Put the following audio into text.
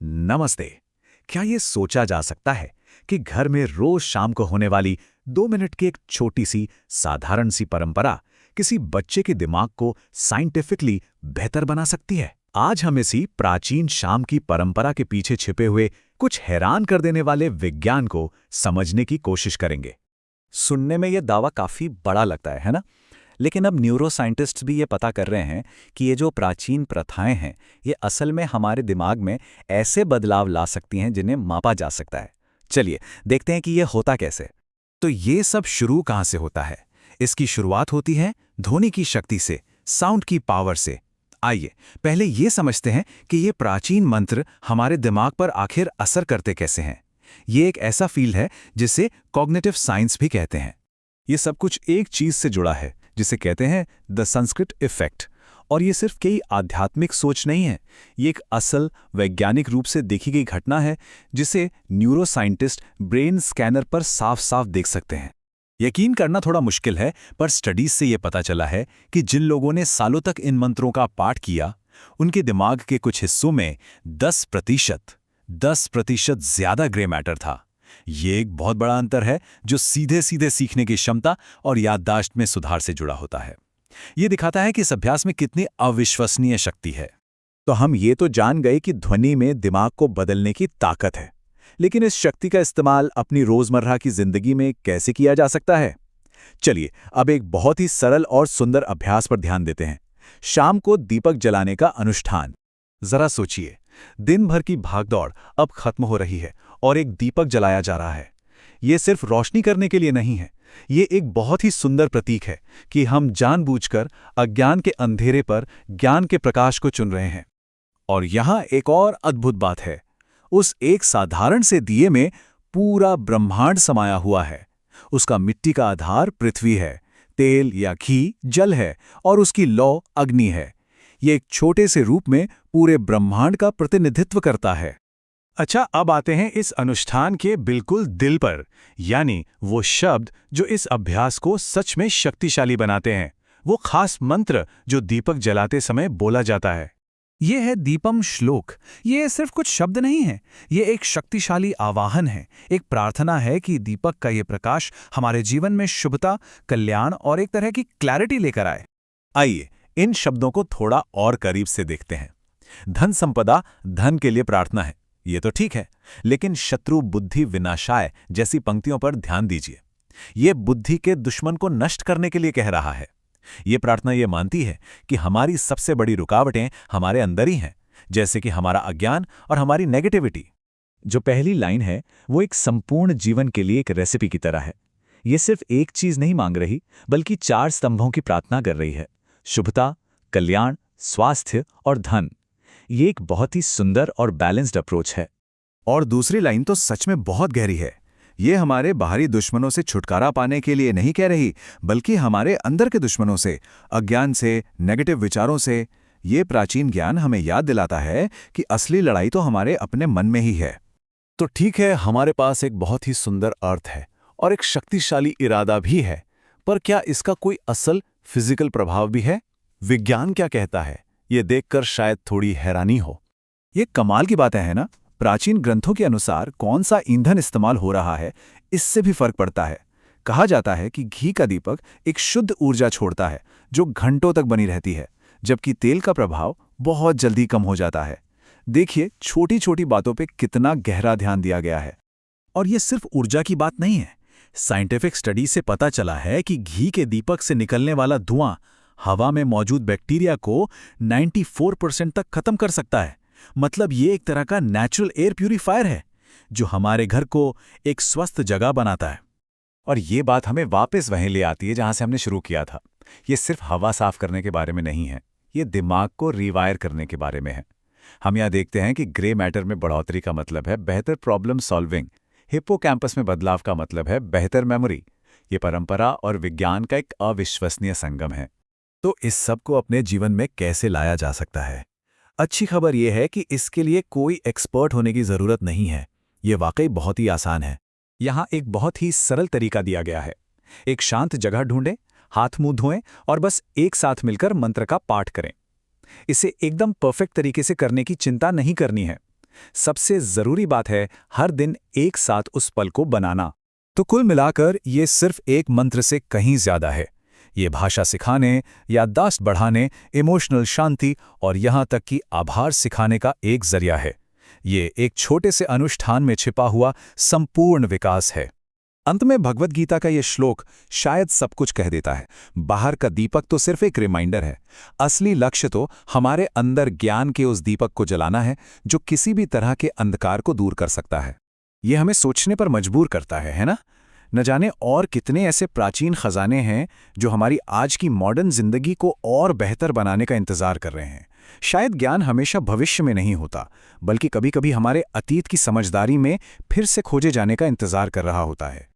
नमस्ते। क्या ये सोचा जा सकता है कि घर में रोज शाम को होने वाली 2 मिनट की एक छोटी सी साधारण सी परंपरा किसी बच्चे के दिमाग को साइंटिफिकली बेहतर बना सकती है? आज हम इसी प्राचीन शाम की परंपरा के पीछे छिपे हुए कुछ हैरान कर देने वाले विज्ञान को समझने की कोशिश करेंगे। सुनने में ये दावा काफ़ी बड़ा लगता है ना? लेकिन अब न्यूरोसाइंटिस्ट्स भी ये पता कर रहे हैं कि ये जो प्राचीन प्रथाएं हैं, ये असल में हमारे दिमाग में ऐसे बदलाव ला सकती हैं जिन्हें मापा जा सकता है। चलिए, देखते हैं कि ये होता कैसे। तो ये सब शुरू कहाँ से होता है? इसकी शुरुआत होती है ध्वनि की शक्ति से, साउंड की पावर से। आइए पहले ये समझते हैं कि ये प्राचीन मंत्र हमारे दिमाग पर आखिर असर करते कैसे हैं। ये एक ऐसा फील्ड है जिसे कॉग्निटिव साइंस भी कहते हैं। ये सब कुछ एक चीज से जुड़ा है जिसे कहते हैं द संस्कृत इफेक्ट। और ये सिर्फ कई आध्यात्मिक सोच नहीं है, ये एक असल वैज्ञानिक रूप से देखी गई घटना है जिसे न्यूरोसाइंटिस्ट ब्रेन स्कैनर पर साफ साफ देख सकते हैं। यकीन करना थोड़ा मुश्किल है, पर स्टडीज से ये पता चला है कि जिन लोगों ने सालों तक इन मंत्रों का पाठ किया, उनके दिमाग के कुछ हिस्सों में 10% ज्यादा ग्रे मैटर था। ये एक बहुत बड़ा अंतर है जो सीधे सीधे सीखने की क्षमता और याददाश्त में सुधार से जुड़ा होता है। ये दिखाता है कि इस अभ्यास में कितनी अविश्वसनीय शक्ति है। तो हम ये तो जान गए कि ध्वनि में दिमाग को बदलने की ताकत है, लेकिन इस शक्ति का इस्तेमाल अपनी रोजमर्रा की जिंदगी में कैसे किया जा सकता है? चलिए अब एक बहुत ही सरल और सुंदर अभ्यास पर ध्यान देते हैं। शाम को दीपक जलाने का अनुष्ठान। जरा सोचिए, दिन भर की भागदौड़ अब खत्म हो रही है और एक दीपक जलाया जा रहा है। ये सिर्फ रोशनी करने के लिए नहीं है, ये एक बहुत ही सुंदर प्रतीक है कि हम जानबूझकर अज्ञान के अंधेरे पर ज्ञान के प्रकाश को चुन रहे हैं। और यहाँ एक और अद्भुत बात है, उस एक साधारण से दिए में पूरा ब्रह्मांड समाया हुआ है। उसका मिट्टी का आधार पृथ्वी है, तेल या घी जल है और उसकी लौ अग्नि है। ये एक छोटे से रूप में पूरे ब्रह्मांड का प्रतिनिधित्व करता है। अच्छा, अब आते हैं इस अनुष्ठान के बिल्कुल दिल पर, यानी वो शब्द जो इस अभ्यास को सच में शक्तिशाली बनाते हैं, वो खास मंत्र जो दीपक जलाते समय बोला जाता है। ये है दीपम श्लोक। ये सिर्फ कुछ शब्द नहीं है, ये एक शक्तिशाली आवाहन है, एक प्रार्थना है कि दीपक का ये प्रकाश हमारे जीवन में शुभता, कल्याण और एक तरह की क्लैरिटी लेकर आए। आइए इन शब्दों को थोड़ा और करीब से देखते हैं। धन संपदा, धन के लिए प्रार्थना है, ये तो ठीक है, लेकिन शत्रु बुद्धि विनाशाय जैसी पंक्तियों पर ध्यान दीजिए। ये बुद्धि के दुश्मन को नष्ट करने के लिए कह रहा है। ये प्रार्थना ये मानती है कि हमारी सबसे बड़ी रुकावटें हमारे अंदर ही हैं, जैसे कि हमारा अज्ञान और हमारी नेगेटिविटी। जो पहली लाइन है वो एक संपूर्ण जीवन के लिए एक रेसिपी की तरह है। ये सिर्फ एक चीज नहीं मांग रही, बल्कि 4 स्तंभों की प्रार्थना कर रही है: शुभता, कल्याण, स्वास्थ्य और धन। ये एक बहुत ही सुंदर और बैलेंस्ड अप्रोच है। और दूसरी लाइन तो सच में बहुत गहरी है। ये हमारे बाहरी दुश्मनों से छुटकारा पाने के लिए नहीं कह रही, बल्कि हमारे अंदर के दुश्मनों से, अज्ञान से, नेगेटिव विचारों से। ये प्राचीन ज्ञान हमें याद दिलाता है कि असली लड़ाई तो हमारे अपने मन में ही है। तो ठीक है, हमारे पास एक बहुत ही सुंदर अर्थ है और एक शक्तिशाली इरादा भी है, पर क्या इसका कोई असल फिजिकल प्रभाव भी है? विज्ञान क्या कहता है, ये देखकर शायद थोड़ी हैरानी हो। ये कमाल की बातें हैं ना। प्राचीन ग्रंथों के अनुसार कौन सा ईंधन इस्तेमाल हो रहा है, इससे भी फर्क पड़ता है। कहा जाता है कि घी का दीपक एक शुद्ध ऊर्जा छोड़ता है जो घंटों तक बनी रहती है, जबकि तेल का प्रभाव बहुत जल्दी कम हो जाता है। देखिए, छोटी छोटी बातों पे कितना गहरा ध्यान दिया गया है। और ये सिर्फ ऊर्जा की बात नहीं है। साइंटिफिक स्टडी से पता चला है कि घी के दीपक से निकलने वाला धुआं हवा में मौजूद बैक्टीरिया को 94% तक खत्म कर सकता है। मतलब ये एक तरह का नेचुरल एयर प्यूरीफायर है जो हमारे घर को एक स्वस्थ जगह बनाता है। और ये बात हमें वापस वहीं ले आती है जहां से हमने शुरू किया था। ये सिर्फ हवा साफ करने के बारे में नहीं है, ये दिमाग को रिवायर करने के बारे में है। हम यहाँ देखते हैं कि ग्रे मैटर में बढ़ोतरी का मतलब है बेहतर प्रॉब्लम सॉल्विंग, हिप्पोकैम्पस में बदलाव का मतलब है बेहतर मेमोरी। ये परंपरा और विज्ञान का एक अविश्वसनीय संगम है। तो इस सब को अपने जीवन में कैसे लाया जा सकता है? अच्छी खबर यह है कि इसके लिए कोई एक्सपर्ट होने की जरूरत नहीं है। ये वाकई बहुत ही आसान है। यहाँ एक बहुत ही सरल तरीका दिया गया है। एक शांत जगह ढूंढें, हाथ मुंह धोएं और बस एक साथ मिलकर मंत्र का पाठ करें। इसे एकदम परफेक्ट तरीके से करने की चिंता नहीं करनी है। सबसे ज़रूरी बात है हर दिन एक साथ उस पल को बनाना। तो कुल मिलाकर ये सिर्फ एक मंत्र से कहीं ज़्यादा है। ये भाषा सिखाने, याददाश्त बढ़ाने, इमोशनल शांति और यहाँ तक कि आभार सिखाने का एक जरिया है। ये एक छोटे से अनुष्ठान में छिपा हुआ संपूर्ण विकास है। अंत में भगवद गीता का ये श्लोक शायद सब कुछ कह देता है। बाहर का दीपक तो सिर्फ एक रिमाइंडर है, असली लक्ष्य तो हमारे अंदर ज्ञान के उस दीपक को जलाना है जो किसी भी तरह के अंधकार को दूर कर सकता है। ये हमें सोचने पर मजबूर करता है ना? न जाने और कितने ऐसे प्राचीन खजाने हैं जो हमारी आज की मॉडर्न जिंदगी को और बेहतर बनाने का इंतजार कर रहे हैं। शायद ज्ञान हमेशा भविष्य में नहीं होता, बल्कि कभी-कभी हमारे अतीत की समझदारी में फिर से खोजे जाने का इंतजार कर रहा होता है।